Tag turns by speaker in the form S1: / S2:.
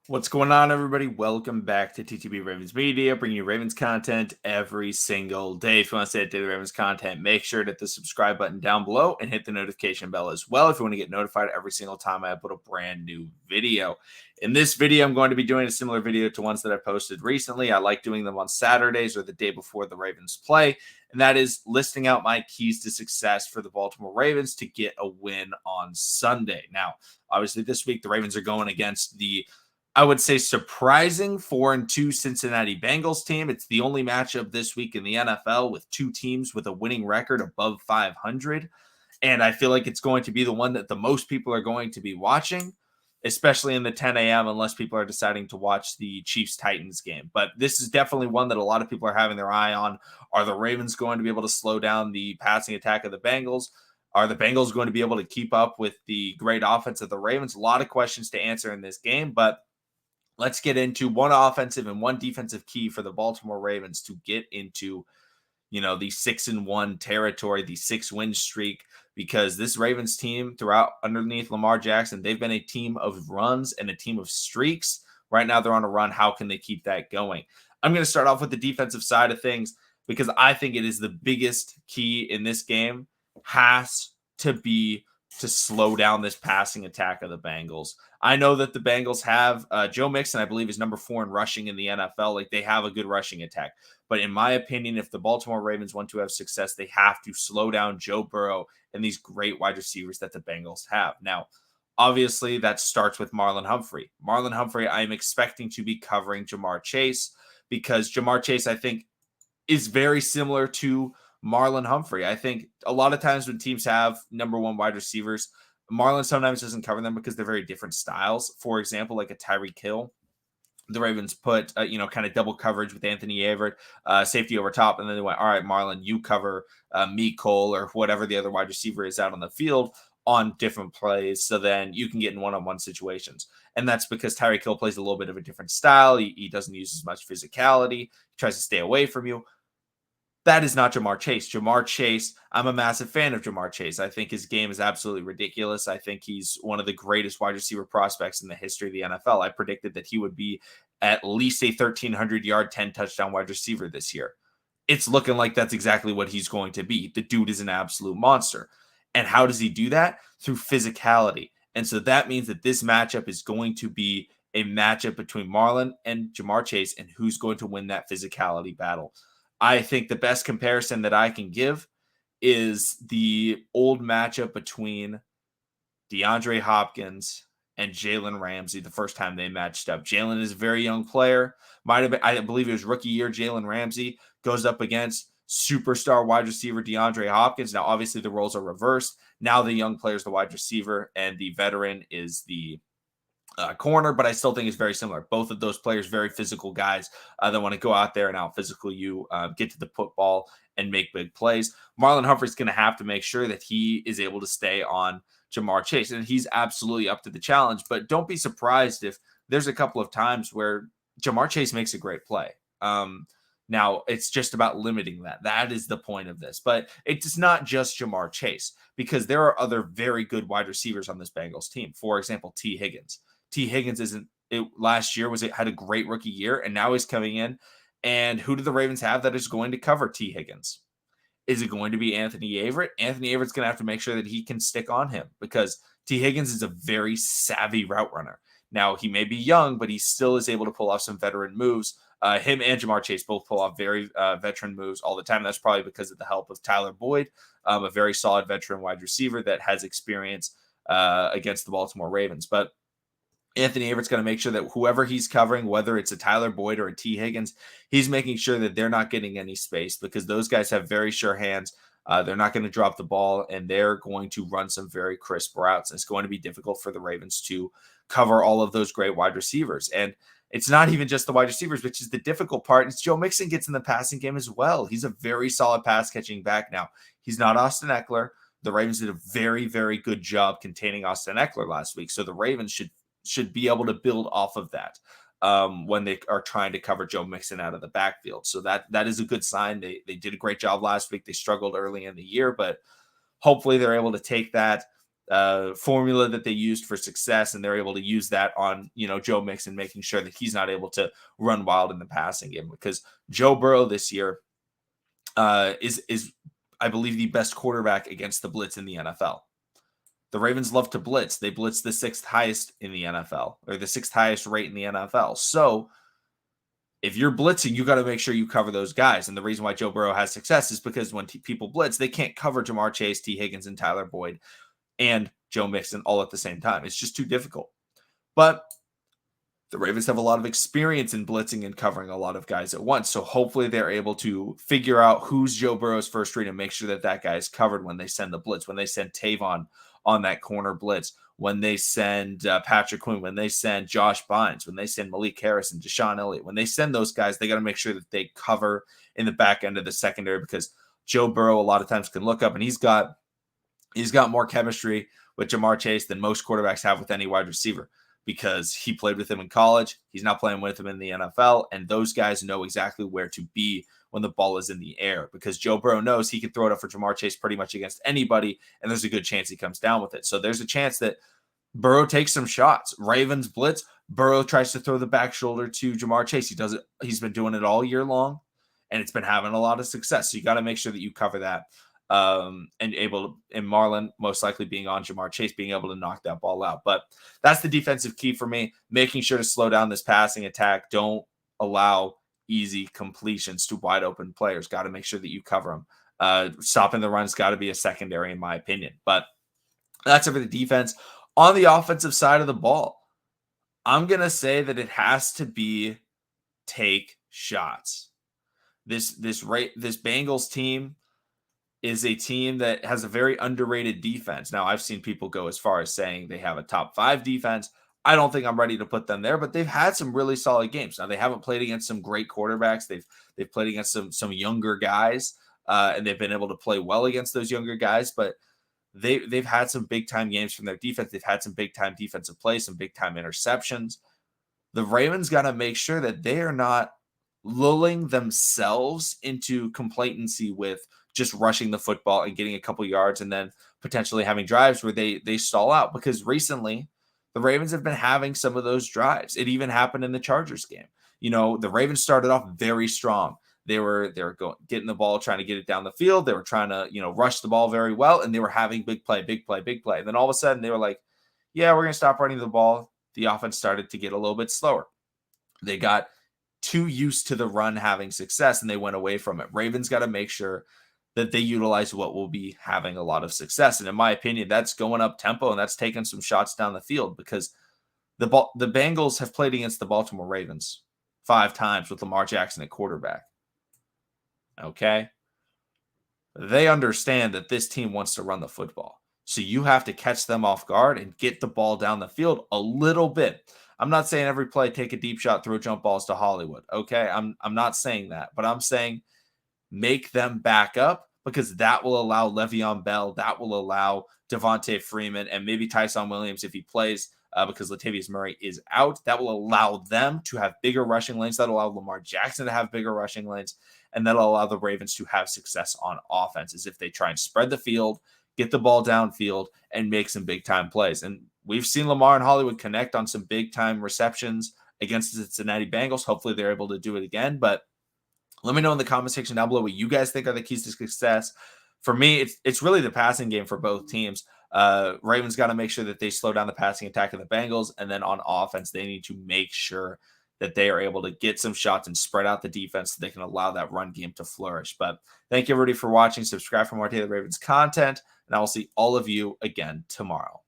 S1: What's going on, everybody? Welcome back to TTB Ravens Media, bringing you Ravens content every single day. If you want to stay at daily Ravens content, make sure to hit the subscribe button down below and hit the notification bell as well if you want to get notified every single time I upload a brand new video. In this video, I'm going to be doing a similar video to ones that I posted recently. I like doing them on Saturdays or the day before the Ravens play, and that is listing out my keys to success for the Baltimore Ravens to get a win on Sunday. Now, obviously, this week the Ravens are going against I would say surprising 4-2 Cincinnati Bengals team. It's the only matchup this week in the NFL with two teams with a winning record above 500. And I feel like it's going to be the one that the most people are going to be watching, especially in the 10 a.m., unless people are deciding to watch the Chiefs-Titans game. But this is definitely one that a lot of people are having their eye on. Are the Ravens going to be able to slow down the passing attack of the Bengals? Are the Bengals going to be able to keep up with the great offense of the Ravens? A lot of questions to answer in this game, but let's get into one offensive and one defensive key for the Baltimore Ravens to get into, the 6-1 territory, the 6-win streak, because this Ravens team throughout underneath Lamar Jackson, they've been a team of runs and a team of streaks. Right now they're on a run. How can they keep that going? I'm going to start off with the defensive side of things because I think it is the biggest key in this game has to be to slow down this passing attack of the Bengals. I know that the Bengals have Joe Mixon, I believe, is number 4 in rushing in the NFL. Like, they have a good rushing attack. But in my opinion, if the Baltimore Ravens want to have success, they have to slow down Joe Burrow and these great wide receivers that the Bengals have. Now, obviously, that starts with Marlon Humphrey. Marlon Humphrey, I'm expecting to be covering Jamar Chase because Jamar Chase, I think, is very similar to Marlon Humphrey. I think a lot of times when teams have number one wide receivers, Marlon sometimes doesn't cover them because they're very different styles. For example, like a Tyreek Hill, the Ravens put, kind of double coverage with Anthony Averett, safety over top. And then they went, all right, Marlon, you cover me, Cole, or whatever the other wide receiver is out on the field on different plays. So then you can get in one-on-one situations. And that's because Tyreek Hill plays a little bit of a different style. He doesn't use as much physicality. He tries to stay away from you. That is not Jamar Chase. Jamar Chase, I'm a massive fan of Jamar Chase. I think his game is absolutely ridiculous. I think he's one of the greatest wide receiver prospects in the history of the NFL. I predicted that he would be at least a 1,300-yard, 10-touchdown wide receiver this year. It's looking like that's exactly what he's going to be. The dude is an absolute monster. And how does he do that? Through physicality. And so that means that this matchup is going to be a matchup between Marlon and Jamar Chase, and who's going to win that physicality battle. I think the best comparison that I can give is the old matchup between DeAndre Hopkins and Jalen Ramsey the first time they matched up. Jalen is a very young player. Might have been, I believe it was rookie year. Jalen Ramsey goes up against superstar wide receiver DeAndre Hopkins. Now, obviously, the roles are reversed. Now the young player is the wide receiver, and the veteran is the corner, but I still think it's very similar. Both of those players, very physical guys that want to go out there and out physical you, get to the football and make big plays. Marlon Humphrey's going to have to make sure that he is able to stay on Jamar Chase, and he's absolutely up to the challenge. But don't be surprised if there's a couple of times where Jamar Chase makes a great play. Now, it's just about limiting that. That is the point of this. But it's not just Jamar Chase because there are other very good wide receivers on this Bengals team. For example, T. Higgins. T. Higgins last year had a great rookie year, and now he's coming in. And who do the Ravens have that is going to cover T. Higgins? Is it going to be Anthony Averett? Anthony Averett's going to have to make sure that he can stick on him because T. Higgins is a very savvy route runner. Now, he may be young, but he still is able to pull off some veteran moves. Him and Jamar Chase both pull off very veteran moves all the time. That's probably because of the help of Tyler Boyd, a very solid veteran wide receiver that has experience against the Baltimore Ravens. But Anthony Averett's going to make sure that whoever he's covering, whether it's a Tyler Boyd or a T. Higgins, he's making sure that they're not getting any space because those guys have very sure hands. They're not going to drop the ball, and they're going to run some very crisp routes. And it's going to be difficult for the Ravens to cover all of those great wide receivers. And it's not even just the wide receivers, which is the difficult part. It's Joe Mixon gets in the passing game as well. He's a very solid pass catching back now. He's not Austin Eckler. The Ravens did a very, very good job containing Austin Eckler last week. So the Ravens should be able to build off of that when they are trying to cover Joe Mixon out of the backfield. So that is a good sign. They did a great job last week. They struggled early in the year, but hopefully they're able to take that formula that they used for success, and they're able to use that on, Joe Mixon, making sure that he's not able to run wild in the passing game, because Joe Burrow this year is I believe the best quarterback against the blitz in the NFL. The Ravens love to blitz. They blitz the sixth highest in the NFL, or the sixth highest rate in the NFL. So if you're blitzing, you got to make sure you cover those guys. And the reason why Joe Burrow has success is because when people blitz, they can't cover Jamar Chase, T. Higgins, and Tyler Boyd and Joe Mixon all at the same time. It's just too difficult. But the Ravens have a lot of experience in blitzing and covering a lot of guys at once. So hopefully they're able to figure out who's Joe Burrow's first read and make sure that that guy is covered when they send the blitz, when they send Tavon on that corner blitz, when they send Patrick Quinn, when they send Josh Bynes, when they send Malik Harris and Deshaun Elliott. When they send those guys, they got to make sure that they cover in the back end of the secondary, because Joe Burrow a lot of times can look up and he's got more chemistry with Jamar Chase than most quarterbacks have with any wide receiver, because he played with him in college. He's not playing with him in the NFL. And those guys know exactly where to be when the ball is in the air, because Joe Burrow knows he can throw it up for Jamar Chase pretty much against anybody. And there's a good chance he comes down with it. So there's a chance that Burrow takes some shots. Ravens blitz. Burrow tries to throw the back shoulder to Jamar Chase. He does it. He's been doing it all year long, and it's been having a lot of success. So you got to make sure that you cover that. And Marlon most likely being on Jamar Chase, being able to knock that ball out. But that's the defensive key for me, making sure to slow down this passing attack. Don't allow easy completions to wide open players. Got to make sure that you cover them. Stopping the run's got to be a secondary, in my opinion. But that's it for the defense. On the offensive side of the ball, I'm going to say that it has to be take shots. This Bengals team is a team that has a very underrated defense. Now, I've seen people go as far as saying they have a top 5 defense. I don't think I'm ready to put them there, but they've had some really solid games. Now, they haven't played against some great quarterbacks. They've played against some younger guys, and they've been able to play well against those younger guys, but they've had some big-time games from their defense. They've had some big-time defensive plays, some big-time interceptions. The Ravens got to make sure that they are not lulling themselves into complacency with just rushing the football and getting a couple yards and then potentially having drives where they stall out, because recently the Ravens have been having some of those drives. It even happened in the Chargers game. The Ravens started off very strong. They were getting the ball, trying to get it down the field. They were trying to, rush the ball very well, and they were having big play. And then all of a sudden they were like, yeah, we're going to stop running the ball. The offense started to get a little bit slower. They got too used to the run having success, and they went away from it. Ravens got to make sure that they utilize what will be having a lot of success. And in my opinion, that's going up tempo, and that's taking some shots down the field, because the Bengals have played against the Baltimore Ravens 5 times with Lamar Jackson at quarterback. Okay? They understand that this team wants to run the football. So you have to catch them off guard and get the ball down the field a little bit. I'm not saying every play, take a deep shot, throw jump balls to Hollywood. Okay? I'm not saying that, but I'm saying make them back up, because that will allow Le'Veon Bell, that will allow Devontae Freeman, and maybe Tyson Williams if he plays, because Latavius Murray is out. That will allow them to have bigger rushing lanes. That will allow Lamar Jackson to have bigger rushing lanes, and that'll allow the Ravens to have success on offense, as if they try and spread the field, get the ball downfield, and make some big-time plays. And we've seen Lamar and Hollywood connect on some big-time receptions against the Cincinnati Bengals. Hopefully they're able to do it again, but let me know in the comment section down below what you guys think are the keys to success. For me, it's really the passing game for both teams. Ravens got to make sure that they slow down the passing attack of the Bengals, and then on offense, they need to make sure that they are able to get some shots and spread out the defense so they can allow that run game to flourish. But thank you, everybody, for watching. Subscribe for more Daily Ravens content, and I will see all of you again tomorrow.